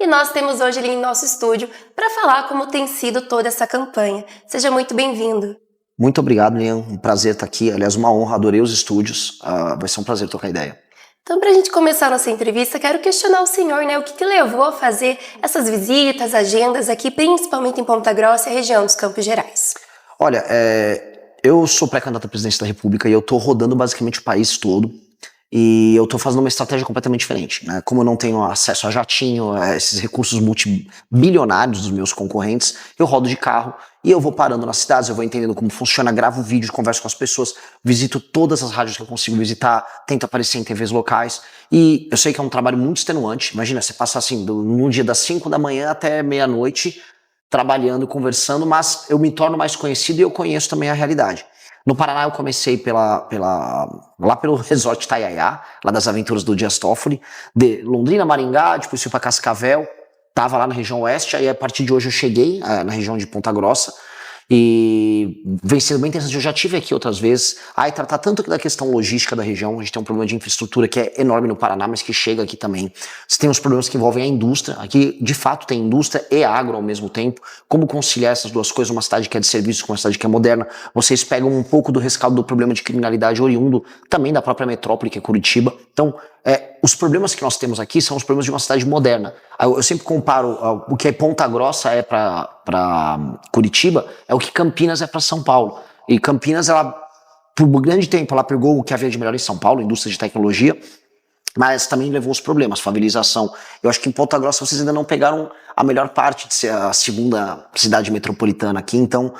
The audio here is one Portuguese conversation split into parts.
e nós temos hoje ele em nosso estúdio para falar como tem sido toda essa campanha. Seja muito bem-vindo. Muito obrigado, Lian. Um prazer estar aqui. Aliás, uma honra. Adorei os estúdios. Vai ser um prazer trocar ideia. Então, para a gente começar a nossa entrevista, quero questionar o senhor, né? O que levou a fazer essas visitas, agendas aqui, principalmente em Ponta Grossa e a região dos Campos Gerais? Olha, eu sou pré-candidato à presidência da República e eu estou rodando basicamente o país todo. E eu estou fazendo uma estratégia completamente diferente, né? Como eu não tenho acesso a jatinho, a esses recursos multibilionários dos meus concorrentes, eu rodo de carro e eu vou parando nas cidades, eu vou entendendo como funciona, gravo vídeo, converso com as pessoas, visito todas as rádios que eu consigo visitar, tento aparecer em TVs locais. E eu sei que é um trabalho muito extenuante. Imagina, você passar assim, num dia das 5 da manhã até meia-noite, trabalhando, conversando, mas eu me torno mais conhecido e eu conheço também a realidade. No Paraná eu comecei lá pelo Resort Itaiaiá, lá das aventuras do Dias Toffoli, de Londrina, Maringá, depois fui para Cascavel, tava lá na região oeste, aí a partir de hoje eu cheguei na região de Ponta Grossa, e vem sendo bem interessante. Eu já tive aqui outras vezes, tratar tanto da questão logística da região. A gente tem um problema de infraestrutura que é enorme no Paraná, mas que chega aqui também. Você tem os problemas que envolvem a indústria, aqui de fato tem indústria e agro ao mesmo tempo. Como conciliar essas duas coisas, uma cidade que é de serviço com uma cidade que é moderna? Vocês pegam um pouco do rescaldo do problema de criminalidade oriundo também da própria metrópole, que é Curitiba. Então, os problemas que nós temos aqui são os problemas de uma cidade moderna. Eu sempre comparo o que é Ponta Grossa é para Curitiba, é o que Campinas é para São Paulo. E Campinas, ela, por um grande tempo, ela pegou o que havia de melhor em São Paulo, indústria de tecnologia, mas também levou os problemas, favelização. Eu acho que em Ponta Grossa vocês ainda não pegaram a melhor parte de ser a segunda cidade metropolitana aqui, então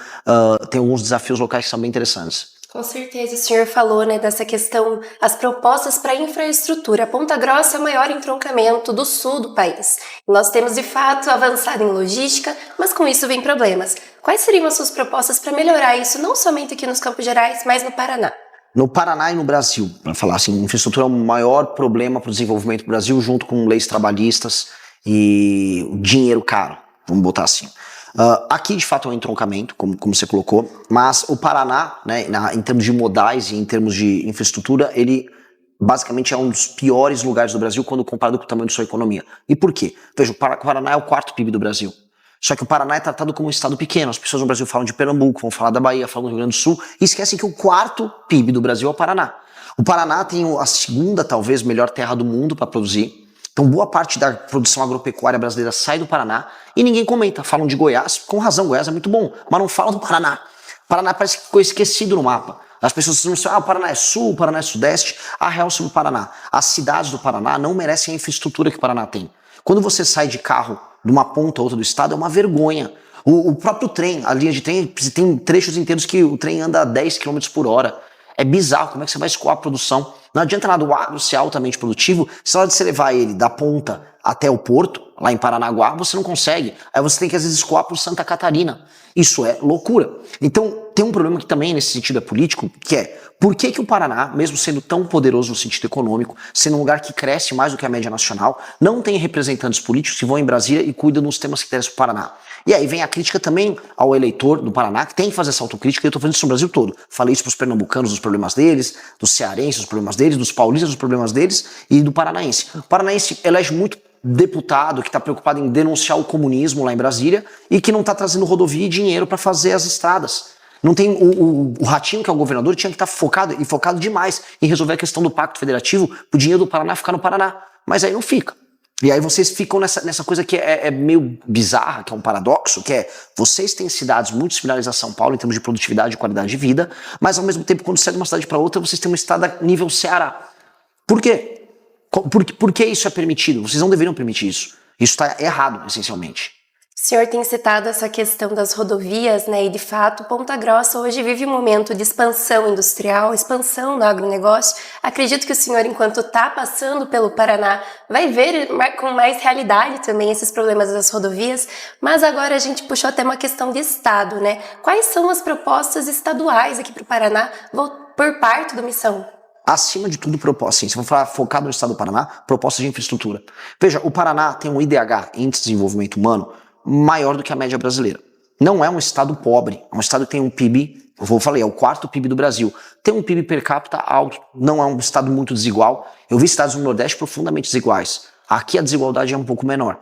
tem alguns desafios locais que são bem interessantes. Com certeza, o senhor falou, né, dessa questão, as propostas para infraestrutura. Ponta Grossa é o maior entroncamento do sul do país. Nós temos, de fato, avançado em logística, mas com isso vem problemas. Quais seriam as suas propostas para melhorar isso, não somente aqui nos Campos Gerais, mas no Paraná? No Paraná e no Brasil, para falar assim, infraestrutura é o maior problema para o desenvolvimento do Brasil, junto com leis trabalhistas e o dinheiro caro, vamos botar assim. Aqui de fato é um entroncamento, como você colocou, mas o Paraná, né, em termos de modais e em termos de infraestrutura, ele basicamente é um dos piores lugares do Brasil quando comparado com o tamanho de sua economia. E por quê? Veja, o Paraná é o quarto PIB do Brasil. Só que o Paraná é tratado como um estado pequeno. As pessoas no Brasil falam de Pernambuco, vão falar da Bahia, falam do Rio Grande do Sul, e esquecem que o quarto PIB do Brasil é o Paraná. O Paraná tem a segunda, talvez, melhor terra do mundo para produzir. Então boa parte da produção agropecuária brasileira sai do Paraná e ninguém comenta. Falam de Goiás, com razão, Goiás é muito bom, mas não falam do Paraná. O Paraná parece que ficou esquecido no mapa. As pessoas não sabem, o Paraná é sul, o Paraná é sudeste. A real sobre o Paraná. As cidades do Paraná não merecem a infraestrutura que o Paraná tem. Quando você sai de carro de uma ponta a outra do estado, é uma vergonha. O próprio trem, a linha de trem, tem trechos inteiros que o trem anda a 10 km por hora. É bizarro, como é que você vai escoar a produção? Não adianta nada o agro ser altamente produtivo, se na hora de você levar ele da ponta até o porto, lá em Paranaguá, você não consegue. Aí você tem que às vezes escoar por Santa Catarina. Isso é loucura. Então tem um problema que também nesse sentido é político, que é por que o Paraná, mesmo sendo tão poderoso no sentido econômico, sendo um lugar que cresce mais do que a média nacional, não tem representantes políticos que vão em Brasília e cuidam dos temas que interessam para o Paraná. E aí vem a crítica também ao eleitor do Paraná, que tem que fazer essa autocrítica, e eu estou fazendo isso no Brasil todo. Falei isso para os pernambucanos, dos problemas deles, dos cearenses, dos problemas deles, dos paulistas, dos problemas deles, e do paranaense. O paranaense elege muito deputado que está preocupado em denunciar o comunismo lá em Brasília e que não está trazendo rodovia e dinheiro para fazer as estradas. Não tem o Ratinho, que é o governador, tinha que estar focado demais em resolver a questão do Pacto Federativo, o dinheiro do Paraná ficar no Paraná. Mas aí não fica. E aí vocês ficam nessa coisa que é meio bizarra, que é um paradoxo, que é vocês têm cidades muito similares a São Paulo em termos de produtividade e qualidade de vida, mas ao mesmo tempo, quando você sai de uma cidade para outra, vocês têm uma estrada nível Ceará. Por quê? Por que isso é permitido? Vocês não deveriam permitir isso. Isso está errado, essencialmente. O senhor tem citado essa questão das rodovias, né? E de fato, Ponta Grossa hoje vive um momento de expansão industrial, expansão do agronegócio. Acredito que o senhor, enquanto está passando pelo Paraná, vai ver com mais realidade também esses problemas das rodovias. Mas agora a gente puxou até uma questão de Estado, né? Quais são as propostas estaduais aqui para o Paraná por parte do Missão? Acima de tudo, proposta. Sim, se for falar focado no estado do Paraná, proposta de infraestrutura. Veja, o Paraná tem um IDH, Índice de Desenvolvimento Humano, maior do que a média brasileira. Não é um estado pobre, é um estado que tem um PIB, é o quarto PIB do Brasil. Tem um PIB per capita alto, não é um estado muito desigual. Eu vi estados no Nordeste profundamente desiguais. Aqui a desigualdade é um pouco menor.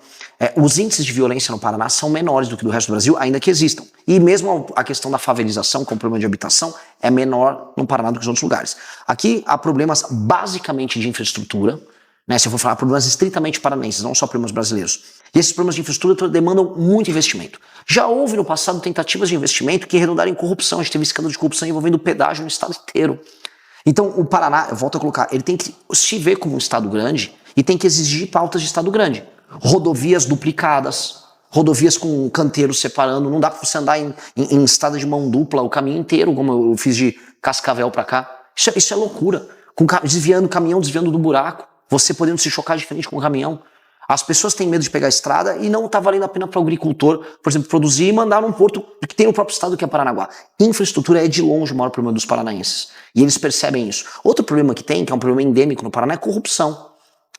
Os índices de violência no Paraná são menores do que do resto do Brasil, ainda que existam. E mesmo a questão da favelização, com o problema de habitação, é menor no Paraná do que nos outros lugares. Aqui há problemas basicamente de infraestrutura, né, se eu for falar problemas estritamente paranaenses, não só problemas brasileiros. E esses problemas de infraestrutura demandam muito investimento. Já houve no passado tentativas de investimento que redundaram em corrupção. A gente teve escândalo de corrupção envolvendo pedágio no estado inteiro. Então o Paraná, eu volto a colocar, ele tem que se ver como um estado grande e tem que exigir pautas de estado grande. Rodovias duplicadas, rodovias com canteiros separando, não dá pra você andar em estrada de mão dupla o caminho inteiro, como eu fiz de Cascavel pra cá. Isso é loucura. Caminhão desviando do buraco, você podendo se chocar diferente com o caminhão. As pessoas têm medo de pegar a estrada e não está valendo a pena para o agricultor, por exemplo, produzir e mandar num porto que tem no próprio estado, que é Paranaguá. Infraestrutura é de longe o maior problema dos paranaenses. E eles percebem isso. Outro problema que tem, que é um problema endêmico no Paraná, é corrupção.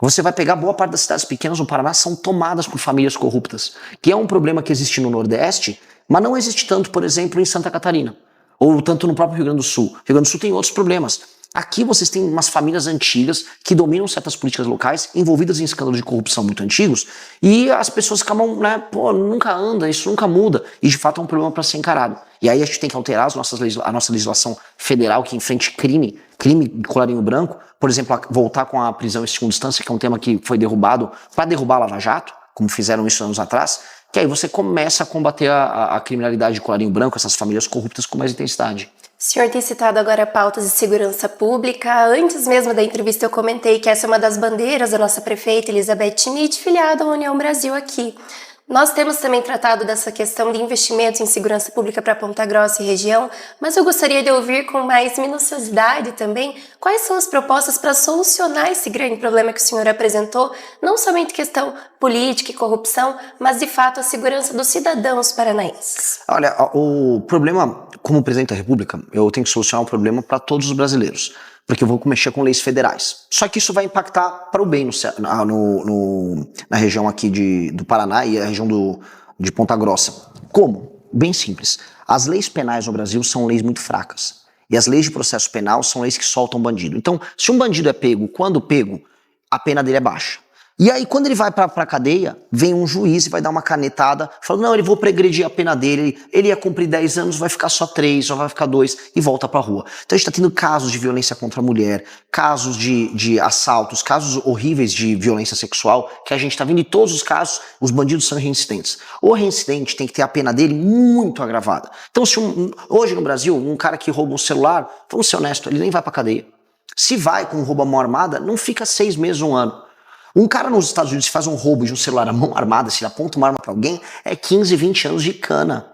Você vai pegar boa parte das cidades pequenas no Paraná, são tomadas por famílias corruptas, que é um problema que existe no Nordeste, mas não existe tanto, por exemplo, em Santa Catarina, ou tanto no próprio Rio Grande do Sul. Rio Grande do Sul tem outros problemas. Aqui vocês têm umas famílias antigas que dominam certas políticas locais, envolvidas em escândalos de corrupção muito antigos, e as pessoas acabam, né, nunca anda, isso nunca muda, e de fato é um problema para ser encarado. E aí a gente tem que alterar a nossa legislação federal que enfrente crime de colarinho branco, por exemplo, voltar com a prisão em segunda instância, que é um tema que foi derrubado para derrubar a Lava Jato, como fizeram isso anos atrás, que aí você começa a combater a criminalidade de colarinho branco, essas famílias corruptas com mais intensidade. O senhor tem citado agora pautas de segurança pública. Antes mesmo da entrevista eu comentei que essa é uma das bandeiras da nossa prefeita Elizabeth Schmidt, filiada à União Brasil aqui. Nós temos também tratado dessa questão de investimentos em segurança pública para Ponta Grossa e região, mas eu gostaria de ouvir com mais minuciosidade também quais são as propostas para solucionar esse grande problema que o senhor apresentou, não somente questão política e corrupção, mas de fato a segurança dos cidadãos paranaenses. Olha, o problema, como presidente da República, eu tenho que solucionar um problema para todos os brasileiros, porque eu vou mexer com leis federais. Só que isso vai impactar para o bem na região aqui do Paraná e a região de Ponta Grossa. Como? Bem simples. As leis penais no Brasil são leis muito fracas. E as leis de processo penal são leis que soltam bandido. Então, se um bandido é pego, quando pego, a pena dele é baixa. E aí, quando ele vai pra cadeia, vem um juiz e vai dar uma canetada, falando, não, ele vou pregredir a pena dele, ele ia cumprir 10 anos, vai ficar só 3, só vai ficar 2, e volta pra rua. Então a gente tá tendo casos de violência contra a mulher, casos de assaltos, casos horríveis de violência sexual, que a gente tá vendo, em todos os casos, os bandidos são reincidentes. O reincidente tem que ter a pena dele muito agravada. Então, se hoje no Brasil, um cara que rouba um celular, vamos ser honestos, ele nem vai pra cadeia. Se vai com um roubo à mão armada, não fica 6 meses, 1 ano. Um cara nos Estados Unidos faz um roubo de um celular à mão armada, se ele aponta uma arma pra alguém, é 15, 20 anos de cana.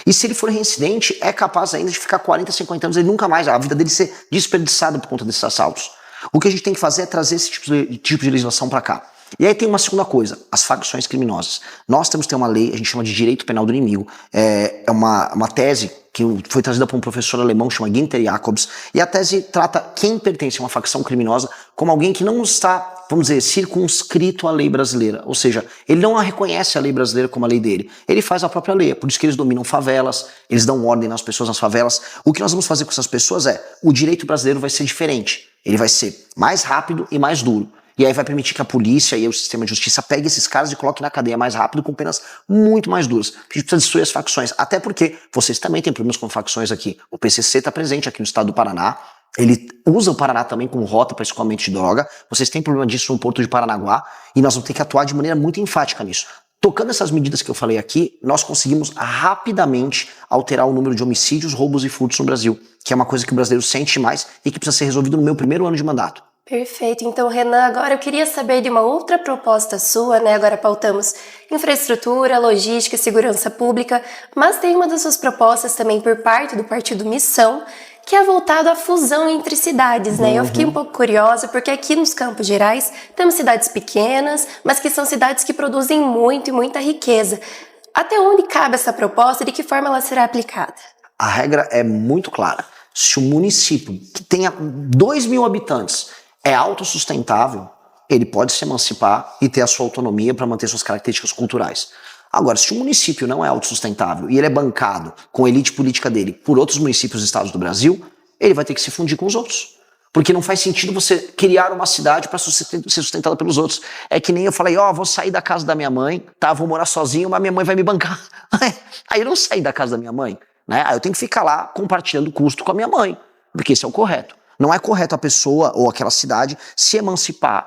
E se ele for reincidente, é capaz ainda de ficar 40, 50 anos, ele nunca mais, a vida dele ser desperdiçada por conta desses assaltos. O que a gente tem que fazer é trazer esse tipo de legislação pra cá. E aí tem uma segunda coisa, as facções criminosas. Nós temos que ter uma lei, a gente chama de direito penal do inimigo, é uma tese que foi trazida por um professor alemão que chama Günther Jacobs, e a tese trata quem pertence a uma facção criminosa como alguém que não está, vamos dizer, circunscrito à lei brasileira, ou seja, ele não reconhece a lei brasileira como a lei dele, ele faz a própria lei, é por isso que eles dominam favelas, eles dão ordem nas pessoas nas favelas. O que nós vamos fazer com essas pessoas o direito brasileiro vai ser diferente, ele vai ser mais rápido e mais duro. E aí vai permitir que a polícia e o sistema de justiça pegue esses caras e coloque na cadeia mais rápido com penas muito mais duras. A gente precisa destruir as facções, até porque vocês também têm problemas com facções aqui. O PCC está presente aqui no estado do Paraná, ele usa o Paraná também como rota para escoamento de droga, vocês têm problema disso no Porto de Paranaguá e nós vamos ter que atuar de maneira muito enfática nisso. Tocando essas medidas que eu falei aqui, nós conseguimos rapidamente alterar o número de homicídios, roubos e furtos no Brasil, que é uma coisa que o brasileiro sente mais e que precisa ser resolvido no meu primeiro ano de mandato. Perfeito. Então, Renan, agora eu queria saber de uma outra proposta sua, né? Agora pautamos infraestrutura, logística e segurança pública, mas tem uma das suas propostas também por parte do Partido Missão, que é voltado à fusão entre cidades, né? Eu fiquei um pouco curiosa, porque aqui nos Campos Gerais temos cidades pequenas, mas que são cidades que produzem muito e muita riqueza. Até onde cabe essa proposta e de que forma ela será aplicada? A regra é muito clara. Se o município que tenha 2.000 habitantes é autossustentável, ele pode se emancipar e ter a sua autonomia para manter suas características culturais. Agora, se o município não é autossustentável e ele é bancado com a elite política dele por outros municípios e estados do Brasil, ele vai ter que se fundir com os outros. Porque não faz sentido você criar uma cidade para ser sustentada pelos outros. É que nem eu falei, vou sair da casa da minha mãe, tá, vou morar sozinho, mas minha mãe vai me bancar. Aí eu não saí da casa da minha mãe, né? Aí eu tenho que ficar lá compartilhando o custo com a minha mãe, porque esse é o correto. Não é correto a pessoa ou aquela cidade se emancipar,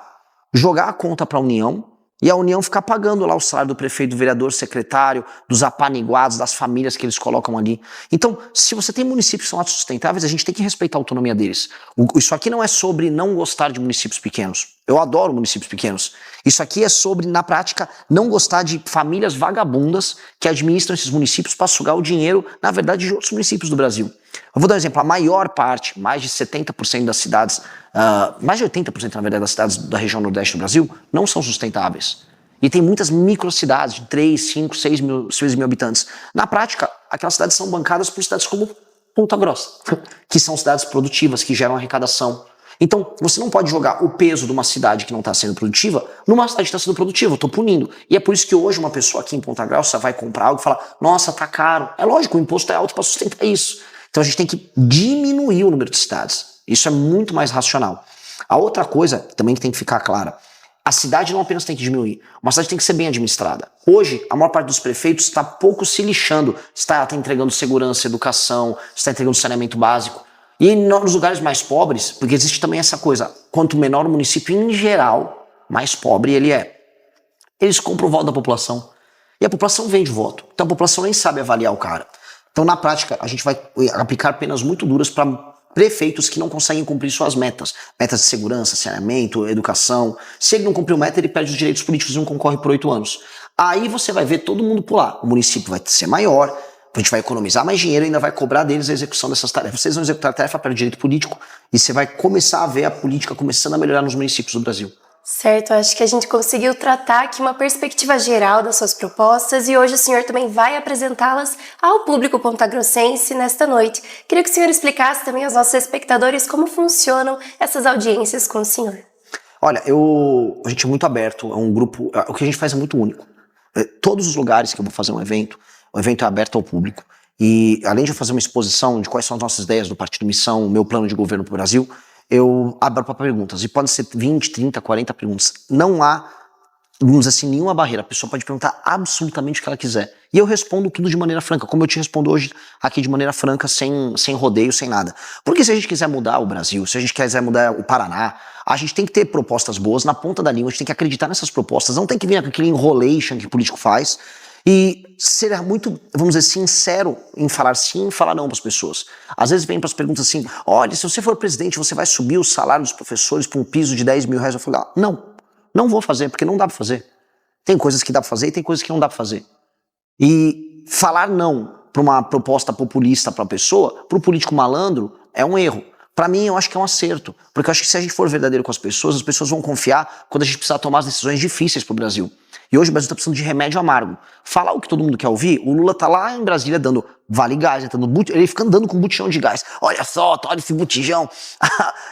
jogar a conta para a União, e a União ficar pagando lá o salário do prefeito, do vereador, secretário, dos apaniguados, das famílias que eles colocam ali. Então, se você tem municípios que são autossustentáveis, a gente tem que respeitar a autonomia deles. Isso aqui não é sobre não gostar de municípios pequenos. Eu adoro municípios pequenos. Isso aqui é sobre, na prática, não gostar de famílias vagabundas que administram esses municípios para sugar o dinheiro, na verdade, de outros municípios do Brasil. Eu vou dar um exemplo. A maior parte, mais de 70% das cidades, mais de 80% na verdade das cidades da região nordeste do Brasil, não são sustentáveis. E tem muitas microcidades de 3, 5, 6 mil habitantes. Na prática, aquelas cidades são bancadas por cidades como Ponta Grossa, que são cidades produtivas, que geram arrecadação. Então, você não pode jogar o peso de uma cidade que não está sendo produtiva numa cidade que está sendo produtiva, eu estou punindo. E é por isso que hoje uma pessoa aqui em Ponta Grossa vai comprar algo e fala, nossa, tá caro. É lógico, o imposto é alto para sustentar isso. Então a gente tem que diminuir o número de cidades. Isso é muito mais racional. A outra coisa também que tem que ficar clara, a cidade não apenas tem que diminuir, uma cidade tem que ser bem administrada. Hoje, a maior parte dos prefeitos está pouco se lixando, está entregando segurança, educação, está entregando saneamento básico. E nos lugares mais pobres, porque existe também essa coisa, quanto menor o município em geral, mais pobre ele é. Eles compram o voto da população. E a população vende voto. Então a população nem sabe avaliar o cara. Então na prática a gente vai aplicar penas muito duras para prefeitos que não conseguem cumprir suas metas. Metas de segurança, saneamento, educação. Se ele não cumprir o meta, ele perde os direitos políticos e não concorre por 8 anos. Aí você vai ver todo mundo pular. O município vai ser maior, a gente vai economizar mais dinheiro e ainda vai cobrar deles a execução dessas tarefas. Vocês vão executar a tarefa pelo direito político e você vai começar a ver a política começando a melhorar nos municípios do Brasil. Certo, acho que a gente conseguiu tratar aqui uma perspectiva geral das suas propostas e hoje o senhor também vai apresentá-las ao público pontagrossense nesta noite. Queria que o senhor explicasse também aos nossos espectadores como funcionam essas audiências com o senhor. Olha, a gente é muito aberto, é um grupo, o que a gente faz é muito único. Todos os lugares que eu vou fazer um evento é aberto ao público. E além de eu fazer uma exposição de quais são as nossas ideias do Partido Missão, o meu plano de governo para o Brasil, eu abro para perguntas. E podem ser 20, 30, 40 perguntas. Não há, vamos dizer assim, nenhuma barreira. A pessoa pode perguntar absolutamente o que ela quiser. E eu respondo tudo de maneira franca, como eu te respondo hoje aqui de maneira franca, sem rodeio, sem nada. Porque se a gente quiser mudar o Brasil, se a gente quiser mudar o Paraná, a gente tem que ter propostas boas na ponta da língua, a gente tem que acreditar nessas propostas, não tem que vir com aquele enrolation que o político faz. E ser muito, vamos dizer, sincero em falar sim e falar não para as pessoas. Às vezes vem para as perguntas assim, olha, se você for presidente, você vai subir o salário dos professores para um piso de 10 mil reais? Eu falo, não vou fazer, porque não dá para fazer. Tem coisas que dá para fazer e tem coisas que não dá para fazer. E falar não para uma proposta populista para a pessoa, para o político malandro, é um erro. Para mim, eu acho que é um acerto, porque eu acho que se a gente for verdadeiro com as pessoas vão confiar quando a gente precisar tomar as decisões difíceis para o Brasil. E hoje o Brasil está precisando de remédio amargo. Falar o que todo mundo quer ouvir, o Lula tá lá em Brasília dando vale gás, ele fica andando com botijão de gás. Olha só, olha esse botijão.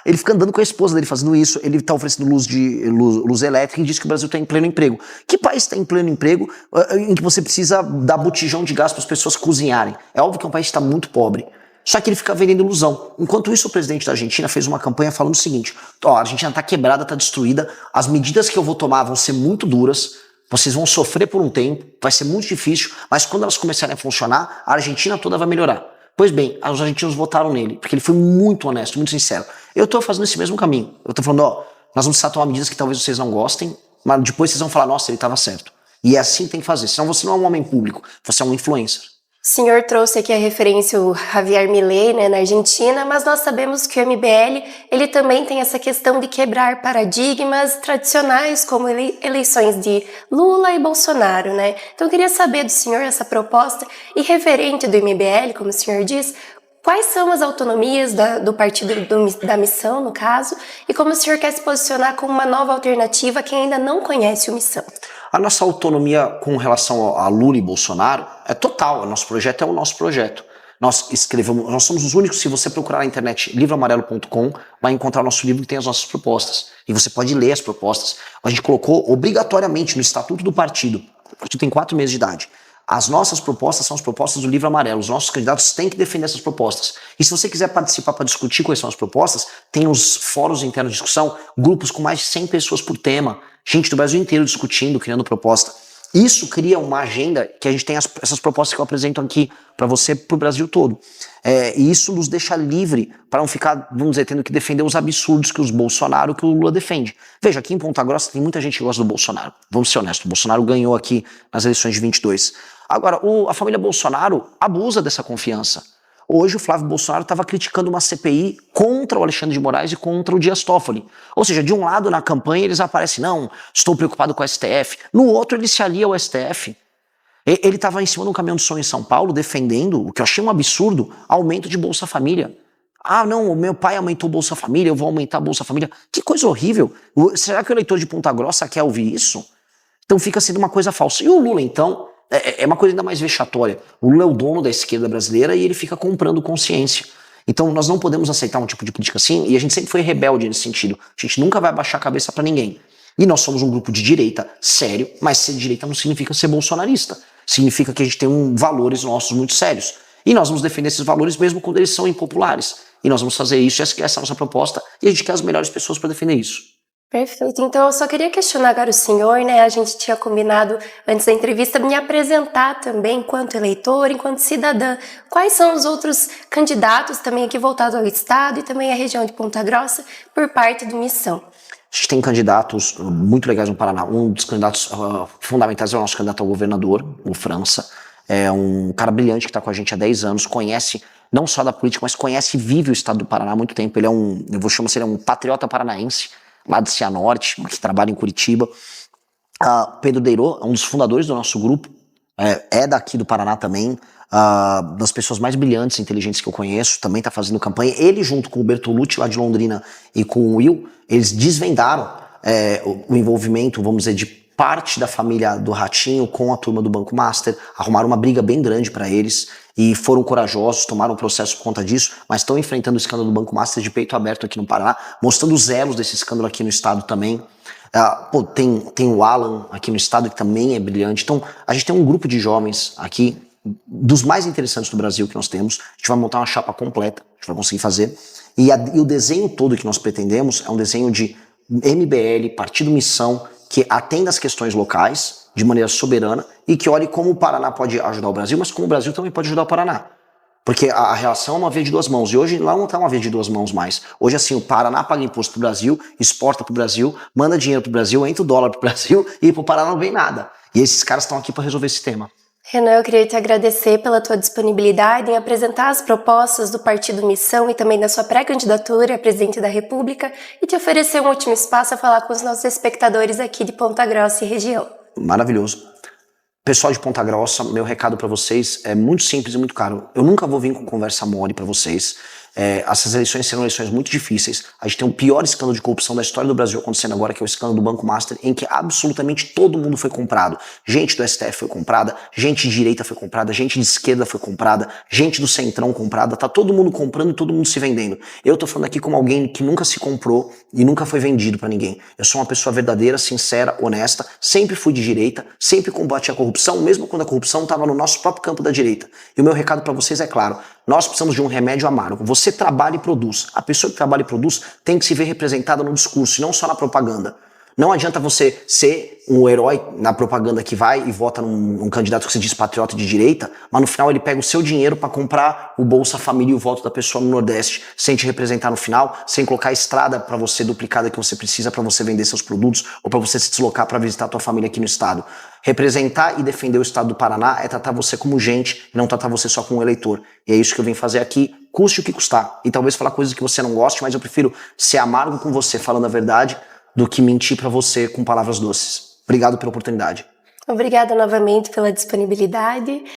Ele fica andando com a esposa dele fazendo isso, ele tá oferecendo luz elétrica e diz que o Brasil está em pleno emprego. Que país está em pleno emprego em que você precisa dar botijão de gás para as pessoas cozinharem? É óbvio que é um país que está muito pobre. Só que ele fica vendendo ilusão. Enquanto isso, o presidente da Argentina fez uma campanha falando o seguinte, a Argentina está quebrada, está destruída, as medidas que eu vou tomar vão ser muito duras, vocês vão sofrer por um tempo, vai ser muito difícil, mas quando elas começarem a funcionar, a Argentina toda vai melhorar. Pois bem, os argentinos votaram nele, porque ele foi muito honesto, muito sincero. Eu estou fazendo esse mesmo caminho. Eu estou falando, nós vamos precisar tomar medidas que talvez vocês não gostem, mas depois vocês vão falar, nossa, ele estava certo. E é assim que tem que fazer, senão você não é um homem público, você é um influencer. O senhor trouxe aqui a referência ao Javier Milei, né, na Argentina, mas nós sabemos que o MBL ele também tem essa questão de quebrar paradigmas tradicionais, como eleições de Lula e Bolsonaro, né? Então eu queria saber do senhor essa proposta irreverente do MBL, como o senhor diz, quais são as autonomias do Partido da Missão, no caso, e como o senhor quer se posicionar como uma nova alternativa a quem ainda não conhece o Missão? A nossa autonomia com relação a Lula e Bolsonaro é total. O nosso projeto é o nosso projeto. Nós somos os únicos, se você procurar na internet livroamarelo.com, vai encontrar o nosso livro que tem as nossas propostas. E você pode ler as propostas. A gente colocou obrigatoriamente no estatuto do partido, o partido tem 4 meses de idade, As nossas propostas são as propostas do livro amarelo. Os nossos candidatos têm que defender essas propostas. E se você quiser participar para discutir quais são as propostas, tem os fóruns internos de discussão, grupos com mais de 100 pessoas por tema, gente do Brasil inteiro discutindo, criando proposta. Isso cria uma agenda que a gente tem essas propostas que eu apresento aqui para você, para o Brasil todo. E isso nos deixa livre para não ficar, vamos dizer, tendo que defender os absurdos que os Bolsonaro, que o Lula defende. Veja, aqui em Ponta Grossa tem muita gente que gosta do Bolsonaro. Vamos ser honestos, o Bolsonaro ganhou aqui nas eleições de 22. Agora, a família Bolsonaro abusa dessa confiança. Hoje o Flávio Bolsonaro estava criticando uma CPI contra o Alexandre de Moraes e contra o Dias Toffoli. Ou seja, de um lado na campanha eles aparecem, não, estou preocupado com o STF. No outro ele se alia ao STF. Ele estava em cima de um caminhão de som em São Paulo defendendo, o que eu achei um absurdo, aumento de Bolsa Família. Ah, não, o meu pai aumentou Bolsa Família, eu vou aumentar Bolsa Família. Que coisa horrível. Será que o eleitor de Ponta Grossa quer ouvir isso? Então fica sendo uma coisa falsa. E o Lula, então, é uma coisa ainda mais vexatória. O Lula é o dono da esquerda brasileira e ele fica comprando consciência. Então nós não podemos aceitar um tipo de política assim, e a gente sempre foi rebelde nesse sentido. A gente nunca vai abaixar a cabeça para ninguém. E nós somos um grupo de direita sério, mas ser de direita não significa ser bolsonarista. Significa que a gente tem valores nossos muito sérios. E nós vamos defender esses valores mesmo quando eles são impopulares. E nós vamos fazer isso, essa é a nossa proposta, e a gente quer as melhores pessoas para defender isso. Perfeito. Então, eu só queria questionar agora o senhor, né? A gente tinha combinado antes da entrevista me apresentar também enquanto eleitor, enquanto cidadã. Quais são os outros candidatos também aqui voltados ao estado e também à região de Ponta Grossa por parte do Missão? A gente tem candidatos muito legais no Paraná. Um dos candidatos fundamentais é o nosso candidato ao governador, o França. É um cara brilhante que está com a gente há 10 anos, conhece não só da política, mas conhece e vive o estado do Paraná há muito tempo. Ele é eu vou chamar ele um patriota paranaense, lá de Cianorte, que trabalha em Curitiba. Pedro Deirô é um dos fundadores do nosso grupo, é daqui do Paraná também, das pessoas mais brilhantes e inteligentes que eu conheço, também está fazendo campanha. Ele, junto com o Bertolucci, lá de Londrina, e com o Will, eles desvendaram o envolvimento, vamos dizer, de parte da família do Ratinho com a turma do Banco Master, arrumaram uma briga bem grande para eles e foram corajosos, tomaram um processo por conta disso, mas estão enfrentando o escândalo do Banco Master de peito aberto aqui no Paraná, mostrando os elos desse escândalo aqui no estado também. Tem o Alan aqui no estado que também é brilhante. Então a gente tem um grupo de jovens aqui, dos mais interessantes do Brasil que nós temos. A gente vai montar uma chapa completa, a gente vai conseguir fazer. E o desenho todo que nós pretendemos é um desenho de MBL, Partido Missão, que atenda às questões locais de maneira soberana e que olhe como o Paraná pode ajudar o Brasil, mas como o Brasil também pode ajudar o Paraná. Porque a relação é uma via de duas mãos, e hoje lá não está uma via de duas mãos mais. Hoje, assim, o Paraná paga imposto pro Brasil, exporta pro Brasil, manda dinheiro pro Brasil, entra o dólar pro Brasil, e pro Paraná não vem nada. E esses caras estão aqui para resolver esse tema. Renan, eu queria te agradecer pela tua disponibilidade em apresentar as propostas do Partido Missão e também da sua pré-candidatura a presidente da República e te oferecer um último espaço a falar com os nossos espectadores aqui de Ponta Grossa e região. Maravilhoso. Pessoal de Ponta Grossa, meu recado para vocês é muito simples e muito claro. Eu nunca vou vir com conversa mole para vocês. Essas eleições serão eleições muito difíceis. A gente tem o pior escândalo de corrupção da história do Brasil acontecendo agora, que é o escândalo do Banco Master, em que absolutamente todo mundo foi comprado. Gente do STF foi comprada, gente de direita foi comprada, gente de esquerda foi comprada, gente do centrão comprada. Tá todo mundo comprando e todo mundo se vendendo. Eu tô falando aqui como alguém que nunca se comprou e nunca foi vendido para ninguém. Eu sou uma pessoa verdadeira, sincera, honesta, sempre fui de direita, sempre combati a corrupção, mesmo quando a corrupção estava no nosso próprio campo da direita. E o meu recado para vocês é claro, nós precisamos de um remédio amargo. Você trabalha e produz. A pessoa que trabalha e produz tem que se ver representada no discurso e não só na propaganda. Não adianta você ser um herói na propaganda que vai e vota num candidato que se diz patriota de direita, mas no final ele pega o seu dinheiro para comprar o Bolsa Família e o voto da pessoa no Nordeste, sem te representar no final, sem colocar a estrada para você duplicada que você precisa para você vender seus produtos ou para você se deslocar para visitar a tua família aqui no estado. Representar e defender o estado do Paraná é tratar você como gente e não tratar você só como um eleitor. E é isso que eu vim fazer aqui, custe o que custar. E talvez falar coisas que você não goste, mas eu prefiro ser amargo com você falando a verdade do que mentir para você com palavras doces. Obrigado pela oportunidade. Obrigada novamente pela disponibilidade.